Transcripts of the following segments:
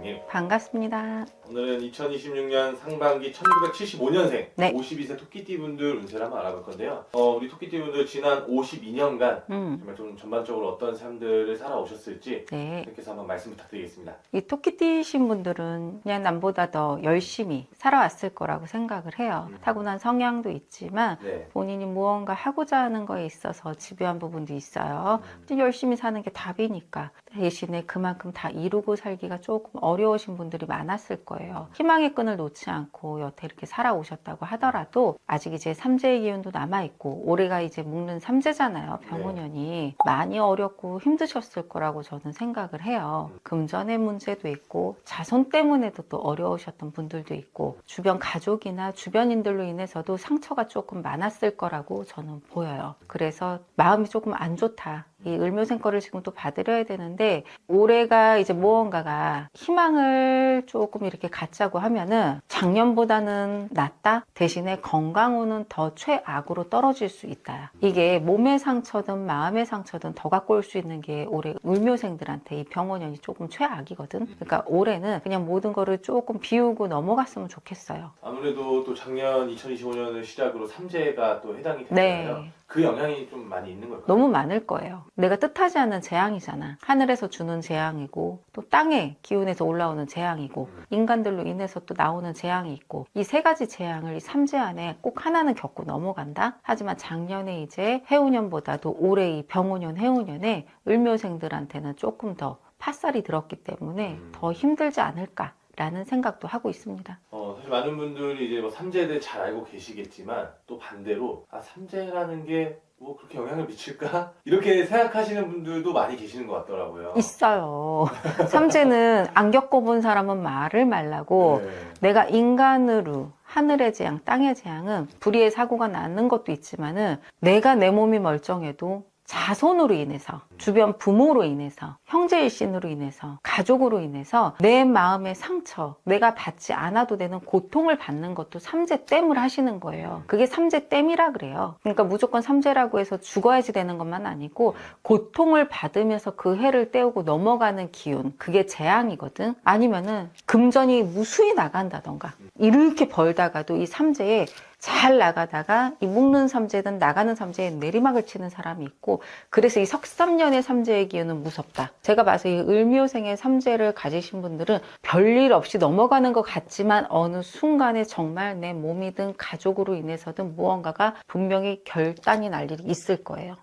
선생님. 반갑습니다. 오늘은 2026년 상반기 1975년생 네. 52세 토끼띠 분들 운세를 한번 알아볼 건데요. 우리 토끼띠 분들 지난 52년간 정말 좀 전반적으로 어떤 삶들을 살아오셨을지 네. 선생님께서 한번 말씀 부탁드리겠습니다. 이 토끼띠신 분들은 그냥 남보다 더 열심히 살아왔을 거라고 생각을 해요. 타고난 성향도 있지만 네. 본인이 무언가 하고자 하는 거에 있어서 집요한 부분도 있어요. 열심히 사는 게 답이니까. 대신에 그만큼 다 이루고 살기가 조금 어려우신 분들이 많았을 거예요. 희망의 끈을 놓지 않고 여태 이렇게 살아오셨다고 하더라도 아직 이제 삼재의 기운도 남아있고 올해가 이제 묶는 삼재잖아요. 병원년이. 많이 어렵고 힘드셨을 거라고 저는 생각을 해요. 금전의 문제도 있고 자손 때문에도 또 어려우셨던 분들도 있고 주변 가족이나 주변인들로 인해서도 상처가 조금 많았을 거라고 저는 보여요. 그래서 마음이 조금 안 좋다. 이 을묘생 거를 지금 또 받으려야 되는데 올해가 이제 무언가가 희망을 조금 이렇게 갖자고 하면은 작년보다는 낫다 대신에 건강운은 더 최악으로 떨어질 수 있다. 이게 몸의 상처든 마음의 상처든 더 갖고 올 수 있는 게 올해 을묘생들한테 이 병원년이 조금 최악이거든. 그러니까 올해는 그냥 모든 거를 조금 비우고 넘어갔으면 좋겠어요. 아무래도 또 작년 2025년을 시작으로 삼재가 또 해당이 됐잖아요. 네. 그 영향이 좀 많이 있는 걸까요? 너무 많을 거예요. 내가 뜻하지 않은 재앙이잖아. 하늘에서 주는 재앙이고 또 땅의 기운에서 올라오는 재앙이고 인간들로 인해서 또 나오는 재앙이 있고 이 세 가지 재앙을 이 삼재 안에 꼭 하나는 겪고 넘어간다. 하지만 작년에 이제 해운년보다도 올해 이 병오년 해운년에 을묘생들한테는 조금 더 팥살이 들었기 때문에 더 힘들지 않을까 라는 생각도 하고 있습니다. 사실 많은 분들이 이제 뭐 삼재에 대해 잘 알고 계시겠지만 또 반대로 삼재라는 게 뭐 그렇게 영향을 미칠까? 이렇게 생각하시는 분들도 많이 계시는 것 같더라고요. 있어요. 삼재는 안 겪어본 사람은 말을 말라고 네. 내가 인간으로 하늘의 재앙, 땅의 재앙은 불의의 사고가 나는 것도 있지만은 내가 내 몸이 멀쩡해도 자손으로 인해서, 주변 부모로 인해서, 형제일신으로 인해서, 가족으로 인해서 내 마음의 상처, 내가 받지 않아도 되는 고통을 받는 것도 삼재땜을 하시는 거예요. 그게 삼재땜이라 그래요. 그러니까 무조건 삼재라고 해서 죽어야지 되는 것만 아니고 고통을 받으면서 그 해를 때우고 넘어가는 기운, 그게 재앙이거든. 아니면은 금전이 무수히 나간다던가 이렇게 벌다가도 이 삼재에 잘 나가다가 이 묶는 삼재든 나가는 삼재에 내리막을 치는 사람이 있고 그래서 이 석삼년의 삼재의 기운은 무섭다. 제가 봐서 이 을묘생의 삼재를 가지신 분들은 별일 없이 넘어가는 것 같지만 어느 순간에 정말 내 몸이든 가족으로 인해서든 무언가가 분명히 결단이 날 일이 있을 거예요.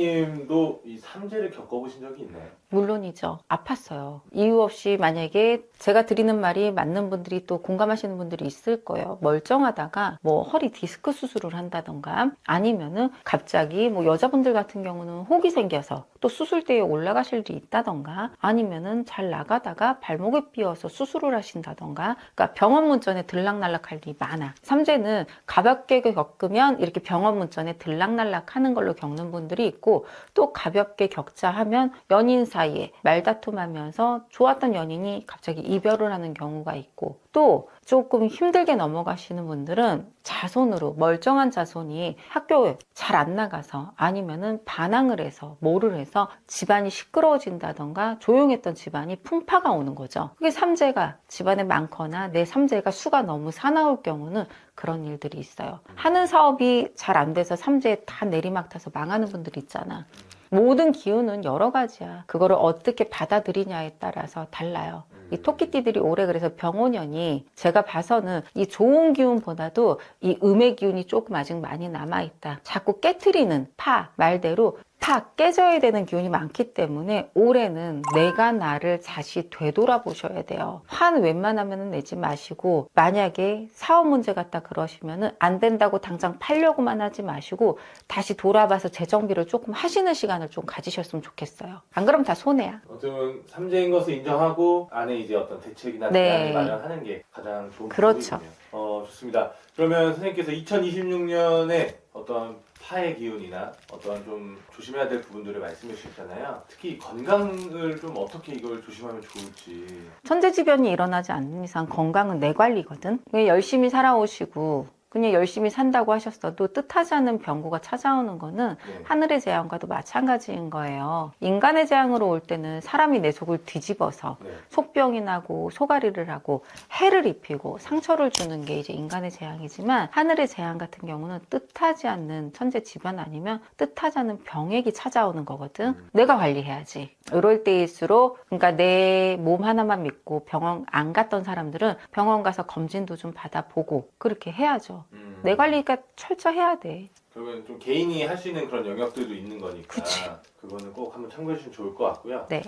선생님도 이 삼재를 겪어보신 적이 있나요? 물론이죠. 아팠어요. 이유 없이 만약에 제가 드리는 말이 맞는 분들이 또 공감하시는 분들이 있을 거예요. 멀쩡하다가 뭐 허리 디스크 수술을 한다던가 아니면은 갑자기 뭐 여자분들 같은 경우는 혹이 생겨서 또 수술대에 올라가실 일이 있다던가 아니면은 잘 나가다가 발목에 삐어서 수술을 하신다던가 그러니까 병원 문전에 들락날락 할 일이 많아. 삼재는 가볍게 겪으면 이렇게 병원 문전에 들락날락 하는 걸로 겪는 분들이 있고 또 가볍게 겪자 하면 연인 사이에 말다툼하면서 좋았던 연인이 갑자기 이별을 하는 경우가 있고 또 조금 힘들게 넘어가시는 분들은 자손으로 멀쩡한 자손이 학교에 잘 안 나가서 아니면은 반항을 해서 뭐를 해서 집안이 시끄러워진다던가 조용했던 집안이 풍파가 오는 거죠. 그게 삼재가 집안에 많거나 내 삼재가 수가 너무 사나울 경우는 그런 일들이 있어요. 하는 사업이 잘 안 돼서 삼재에 다 내리막 타서 망하는 분들이 있잖아. 모든 기운은 여러 가지야. 그거를 어떻게 받아들이냐에 따라서 달라요. 이 토끼띠들이 올해 그래서 병오년이 제가 봐서는 이 좋은 기운보다도 이 음의 기운이 조금 아직 많이 남아있다. 자꾸 깨트리는 파 말대로 다 깨져야 되는 기운이 많기 때문에 올해는 내가 나를 다시 되돌아보셔야 돼요. 화는 웬만하면 내지 마시고 만약에 사업 문제 같다 그러시면은 안 된다고 당장 팔려고만 하지 마시고 다시 돌아봐서 재정비를 조금 하시는 시간을 좀 가지셨으면 좋겠어요. 안 그러면 다 손해야. 어쩌면 삼재인 것을 인정하고 안에 이제 어떤 대책이나 네. 대안을 마련하는 게 가장 좋은 그렇죠. 방법이군요. 좋습니다. 그러면 선생님께서 2026년에 어떤 파의 기운이나 어떤 좀 조심해야 될 부분들을 말씀해 주셨잖아요. 특히 건강을 좀 어떻게 이걸 조심하면 좋을지. 천재지변이 일어나지 않는 이상 건강은 내 관리거든. 열심히 살아오시고 그냥 열심히 산다고 하셨어도 뜻하지 않은 병고가 찾아오는 거는 네. 하늘의 재앙과도 마찬가지인 거예요. 인간의 재앙으로 올 때는 사람이 내 속을 뒤집어서 네. 속병이 나고 소가리를 하고 해를 입히고 상처를 주는 게 이제 인간의 재앙이지만 하늘의 재앙 같은 경우는 뜻하지 않는 천재 집안 아니면 뜻하지 않은 병액이 찾아오는 거거든. 내가 관리해야지. 이럴 때일수록 그러니까 내 몸 하나만 믿고 병원 안 갔던 사람들은 병원 가서 검진도 좀 받아보고 그렇게 해야죠. 내 관리가 철저해야 돼. 그러면 좀 개인이 할 수 있는 그런 영역들도 있는 거니까 그치. 그거는 꼭 한번 참고해 주시면 좋을 것 같고요. 네.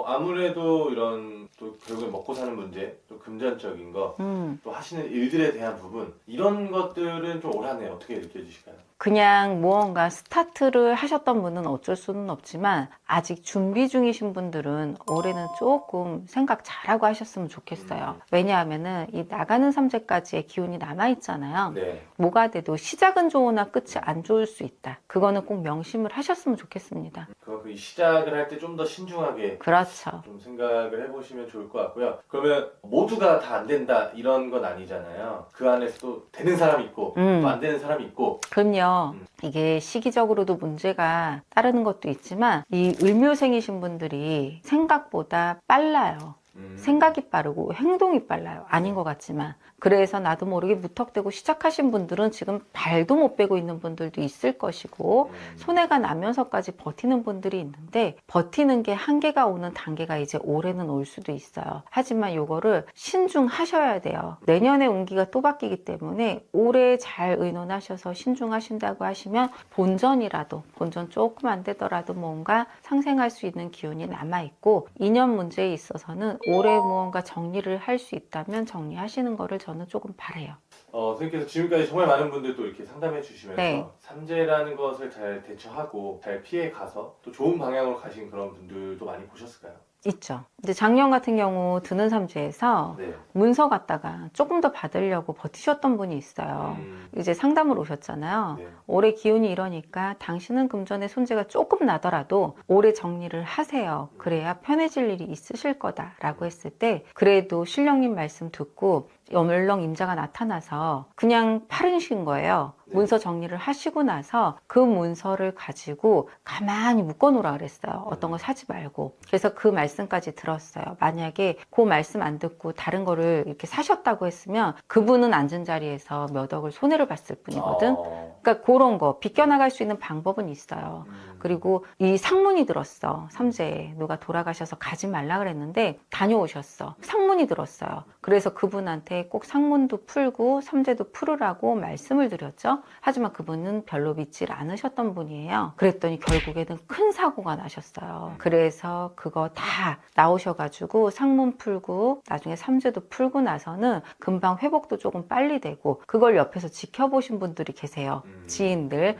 아무래도 이런 또 결국에 먹고 사는 문제, 또 금전적인 거, 또 하시는 일들에 대한 부분 이런 것들은 좀 올 한 해 어떻게 느껴지실까요? 그냥 무언가 스타트를 하셨던 분은 어쩔 수는 없지만 아직 준비 중이신 분들은 올해는 조금 생각 잘하고 하셨으면 좋겠어요. 왜냐하면은 이 나가는 삼재까지의 기운이 남아있잖아요. 네. 뭐가 돼도 시작은 좋으나 끝이 안 좋을 수 있다. 그거는 꼭 명심을 하셨으면 좋겠습니다. 그만큼 이 시작을 할 때 좀 더 신중하게 그렇죠. 좀 생각을 해보시면 좋을 것 같고요. 그러면 모두가 다 안 된다 이런 건 아니잖아요. 그 안에서 또 되는 사람이 있고 또 안 되는 사람이 있고. 그럼요. 이게 시기적으로도 문제가 따르는 것도 있지만 이 을묘생이신 분들이 생각보다 빨라요. 생각이 빠르고 행동이 빨라요. 아닌 것 같지만. 그래서 나도 모르게 무턱대고 시작하신 분들은 지금 발도 못 빼고 있는 분들도 있을 것이고 손해가 나면서까지 버티는 분들이 있는데 버티는 게 한계가 오는 단계가 이제 올해는 올 수도 있어요. 하지만 요거를 신중하셔야 돼요. 내년에 운기가 또 바뀌기 때문에 올해 잘 의논하셔서 신중하신다고 하시면 본전이라도 본전 조금 안 되더라도 뭔가 상생할 수 있는 기운이 남아있고 인연 문제에 있어서는 올해 무언가 정리를 할 수 있다면 정리하시는 거를 저는 조금 바래요. 선생님께서 지금까지 정말 많은 분들 또 이렇게 상담해 주시면서 네. 삼재라는 것을 잘 대처하고 잘 피해 가서 또 좋은 방향으로 가신 그런 분들도 많이 보셨을까요? 있죠. 이제 작년 같은 경우 드는 삼재에서 네. 문서 갖다가 조금 더 받으려고 버티셨던 분이 있어요. 이제 상담을 오셨잖아요. 네. 올해 기운이 이러니까 당신은 금전의 손재가 조금 나더라도 올해 정리를 하세요. 그래야 편해질 일이 있으실 거다라고 했을 때 그래도 신령님 말씀 듣고 여물렁 임자가 나타나서 그냥 팔으신 거예요. 네. 문서 정리를 하시고 나서 그 문서를 가지고 가만히 묶어놓으라 그랬어요. 어떤 거 사지 말고. 그래서 그 말씀까지 들었어요. 만약에 그 말씀 안 듣고 다른 거를 이렇게 사셨다고 했으면 그분은 앉은 자리에서 몇 억을 손해를 봤을 뿐이거든. 그러니까 그런 거 비껴나갈 수 있는 방법은 있어요. 그리고 이 상문이 들었어. 삼재에 누가 돌아가셔서 가지 말라 그랬는데 다녀오셨어. 상문이 들었어요. 그래서 그분한테 꼭 상문도 풀고 삼재도 풀으라고 말씀을 드렸죠. 하지만 그분은 별로 믿질 않으셨던 분이에요. 그랬더니 결국에는 큰 사고가 나셨어요. 그래서 그거 다 나오셔가지고 상문 풀고 나중에 삼재도 풀고 나서는 금방 회복도 조금 빨리 되고 그걸 옆에서 지켜보신 분들이 계세요.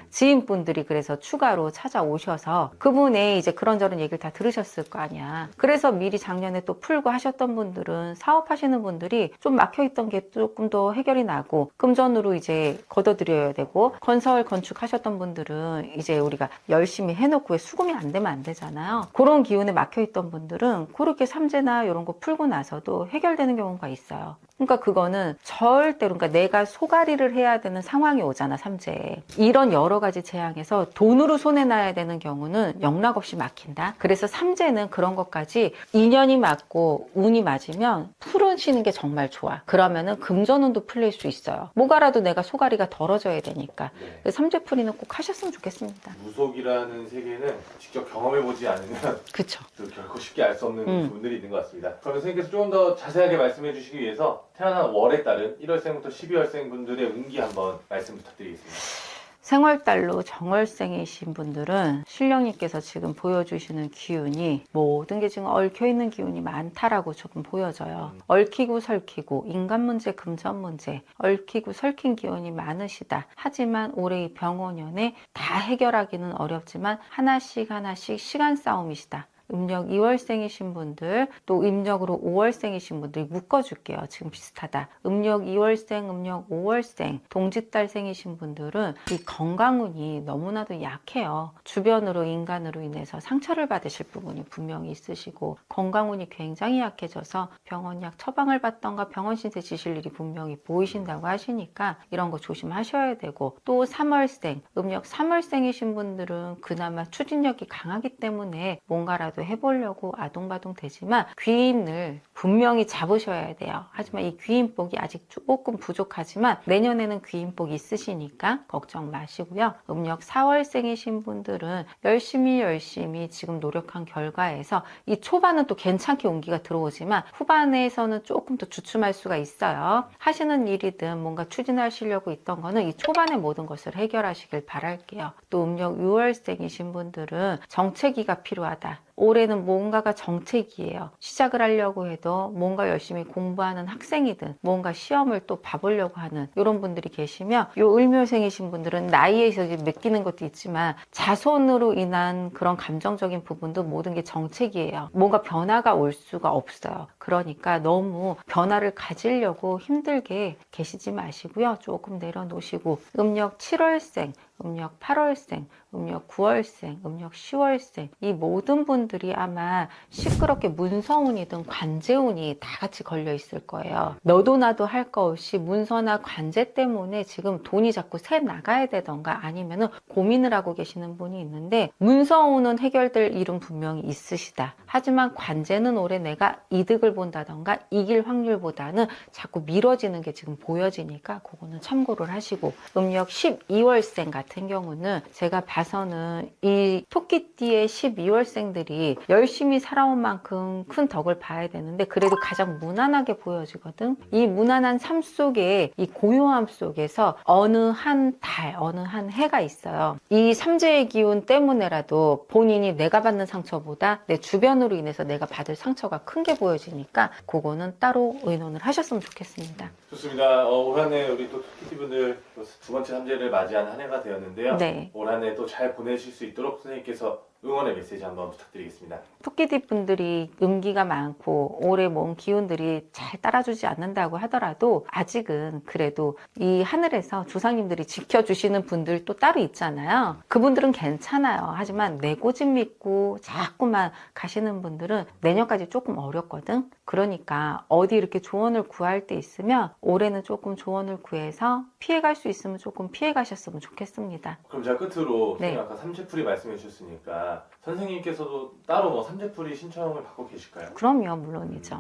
지인분들이 그래서 추가로 찾아오셔서 그분의 이제 그런저런 얘기를 다 들으셨을 거 아니야. 그래서 미리 작년에 또 풀고 하셨던 분들은 사업하시는 분들이 좀 막혀있던 게 조금 더 해결이 나고 금전으로 이제 걷어들여야 되고 건설 건축하셨던 분들은 이제 우리가 열심히 해놓고 왜 수금이 안 되면 안 되잖아요. 그런 기운에 막혀있던 분들은 그렇게 삼재나 이런 거 풀고 나서도 해결되는 경우가 있어요. 그러니까 그거는 절대로 그러니까 내가 소가리를 해야 되는 상황이 오잖아 삼재에. 이런 여러 가지 재앙에서 돈으로 손해나야 되는 경우는 영락없이 막힌다. 그래서 삼재는 그런 것까지 인연이 맞고 운이 맞으면 풀으시는 게 정말 좋아. 그러면은 금전운도 풀릴 수 있어요. 뭐가라도 내가 소가리가 덜어져야 되니까. 네. 삼재풀이는 꼭 하셨으면 좋겠습니다. 무속이라는 세계는 직접 경험해보지 않으면 그쵸. 또 결코 쉽게 알 수 없는 부분들이 있는 것 같습니다. 그러면 선생님께서 조금 더 자세하게 말씀해 주시기 위해서 태어난 월에 따른 1월생부터 12월생 분들의 운기 한번 말씀 부탁드리겠습니다. 생월달로 정월생이신 분들은 신령님께서 지금 보여주시는 기운이 모든 게 지금 얽혀있는 기운이 많다라고 조금 보여져요. 얽히고 설키고 인간 문제, 금전 문제, 얽히고 설킨 기운이 많으시다. 하지만 올해 이 병원년에 다 해결하기는 어렵지만 하나씩 시간 싸움이시다. 음력 2월생이신 분들, 또 음력으로 5월생이신 분들이 묶어줄게요. 지금 비슷하다. 음력 2월생, 음력 5월생, 동짓달생이신 분들은 이 건강운이 너무나도 약해요. 주변으로 인간으로 인해서 상처를 받으실 부분이 분명히 있으시고 건강운이 굉장히 약해져서 병원약 처방을 받던가 병원 신세 지실 일이 분명히 보이신다고 하시니까 이런 거 조심하셔야 되고, 또 3월생, 음력 3월생이신 분들은 그나마 추진력이 강하기 때문에 뭔가라도 해보려고 아둥바둥 되지만 귀인을 분명히 잡으셔야 돼요. 하지만 이 귀인복이 아직 조금 부족하지만 내년에는 귀인복이 있으시니까 걱정 마시고요. 음력 4월생이신 분들은 열심히 지금 노력한 결과에서 이 초반은 또 괜찮게 운기가 들어오지만 후반에서는 조금 더 주춤할 수가 있어요. 하시는 일이든 뭔가 추진하시려고 있던 거는 이 초반에 모든 것을 해결하시길 바랄게요. 또 음력 6월생이신 분들은 정체기가 필요하다. 올해는 뭔가가 정체기예요. 시작을 하려고 해도 뭔가 열심히 공부하는 학생이든 뭔가 시험을 또 봐보려고 하는 이런 분들이 계시면, 요 을묘생이신 분들은 나이에서 맡기는 것도 있지만 자손으로 인한 그런 감정적인 부분도 모든 게 정체기예요. 뭔가 변화가 올 수가 없어요. 그러니까 너무 변화를 가지려고 힘들게 계시지 마시고요. 조금 내려놓으시고, 음력 7월생, 음력 8월생, 음력 9월생, 음력 10월생, 이 모든 분들이 아마 시끄럽게 문서운이든 관제운이 다 같이 걸려 있을 거예요. 너도 나도 할 거 없이 문서나 관제 때문에 지금 돈이 자꾸 새 나가야 되던가 아니면은 고민을 하고 계시는 분이 있는데, 문서운은 해결될 일은 분명히 있으시다. 하지만 관제는 올해 내가 이득을 본다던가 이길 확률보다는 자꾸 미뤄지는 게 지금 보여지니까 그거는 참고를 하시고, 음력 12월생 같은 경우는 제가 봐서는 이 토끼띠의 12월생들이 열심히 살아온 만큼 큰 덕을 봐야 되는데 그래도 가장 무난하게 보여지거든. 이 무난한 삶 속에, 이 고요함 속에서 어느 한 달, 어느 한 해가 있어요. 이 삼재의 기운 때문에라도 본인이 내가 받는 상처보다 내 주변으로 인해서 내가 받을 상처가 큰 게 보여지니까 그거는 따로 의논을 하셨으면 좋겠습니다. 좋습니다. 올 한 해 우리 또 토끼띠 분들 두 번째 삼재를 맞이한 한 해가 되었는데요. 네. 올 한 해 또 잘 보내실 수 있도록 선생님께서 응원의 메시지 한번 부탁드리겠습니다. 토끼띠 분들이 음기가 많고 올해 몸 기운들이 잘 따라주지 않는다고 하더라도 아직은 그래도 이 하늘에서 조상님들이 지켜주시는 분들 또 따로 있잖아요. 그분들은 괜찮아요. 하지만 내 고집 믿고 자꾸만 가시는 분들은 내년까지 조금 어렵거든. 그러니까 어디 이렇게 조언을 구할 때 있으면 올해는 조금 조언을 구해서 피해갈 수 있으면 조금 피해가셨으면 좋겠습니다. 그럼 제가 끝으로 네. 선생님 아까 삼재풀이 말씀해 주셨으니까 선생님께서도 따로 뭐 삼재풀이 신청을 받고 계실까요? 그럼요, 물론이죠.